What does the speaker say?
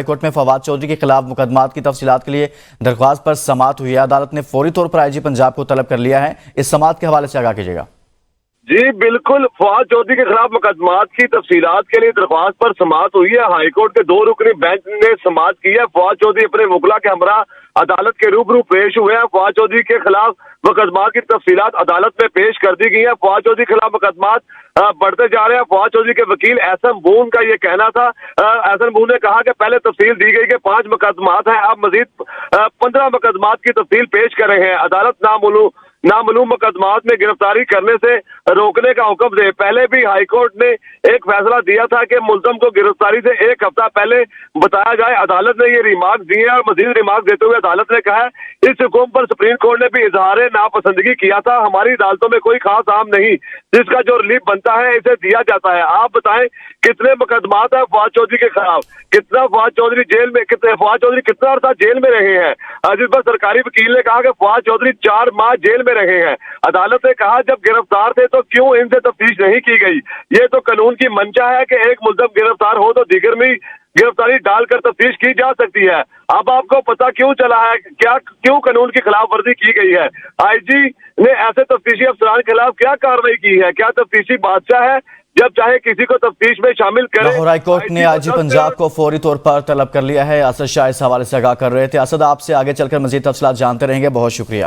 High court میں فواد چودھری کے خلاف مقدمات کی تفصیلات کے لیے درخواست پر سماعت ہوئی ہے۔ عدالت نے فوری طور پر آئی جی پنجاب کو طلب کر لیا ہے۔ اس سماعت کے حوالے سے آگاہ کیجیے گا۔ جی بالکل، فواد چودھری کے خلاف مقدمات کی تفصیلات کے لیے درخواست پر سماعت ہوئی ہے۔ ہائی کورٹ کے 2 رکنی بینچ نے سماعت کی ہے۔ فواد چودھری اپنے وکلا کے ہمراہ عدالت کے روبرو پیش ہوئے ہیں۔ فواد چودھری کے خلاف مقدمات کی تفصیلات عدالت میں پیش کر دی گئی ہیں۔ فواد چودھری کے خلاف مقدمات بڑھتے جا رہے ہیں۔ فواد چودھری کے وکیل احسن بون کا یہ کہنا تھا، احسن بون نے کہا کہ پہلے تفصیل دی گئی کہ 5 مقدمات ہیں، اب مزید 15 مقدمات کی تفصیل پیش کر رہے ہیں۔ عدالت نامعلوم مقدمات میں گرفتاری کرنے سے روکنے کا حکم دے۔ پہلے بھی ہائی کورٹ نے ایک فیصلہ دیا تھا کہ ملزم کو گرفتاری سے 1 ہفتہ پہلے بتایا جائے۔ عدالت نے یہ ریمارک دیے اور مزید ریمارک دیتے ہوئے عدالت نے کہا ہے اس حکم پر سپریم کورٹ نے بھی اظہار ناپسندگی کیا تھا۔ ہماری عدالتوں میں کوئی خاص عام نہیں جس کا جو ریلیف بنتا ہے اسے دیا جاتا ہے۔ آپ بتائیں کتنے مقدمات ہیں فواد چودھری کے خلاف؟ کتنا فواد چودھری جیل میں فواد چودھری کتنا عرصہ جیل میں رہے ہیں؟ جس پر سرکاری وکیل نے کہا کہ فواد چودھری 4 ماہ جیل میں رہے ہیں۔ عدالت نے کہا جب گرفتار تھے تو کیوں ان سے تفتیش نہیں کی گئی؟ یہ تو قانون کی منشا ہے کہ ایک ملزم گرفتار ہو تو دیگر میں گرفتاری ڈال کر تفتیش کی جا سکتی ہے۔ اب آپ کو پتہ کیوں چلا ہے کیوں قانون کی خلاف ورزی کی گئی ہے؟ آئی جی نے ایسے تفتیشی افسران کے خلاف کیا کارروائی کی ہے؟ کیا تفتیشی بادشاہ ہے جب چاہے کسی کو تفتیش میں شامل کرے؟ لاہور ہائی کورٹ نے آئی جی پنجاب کو فوری طور پر طلب کر لیا ہے۔ اسد شاہ اس حوالے سے آگاہ کر رہے تھے۔ اسد، آپ سے آگے چل کر مزید تفصیلات جانتے رہیں گے، بہت شکریہ۔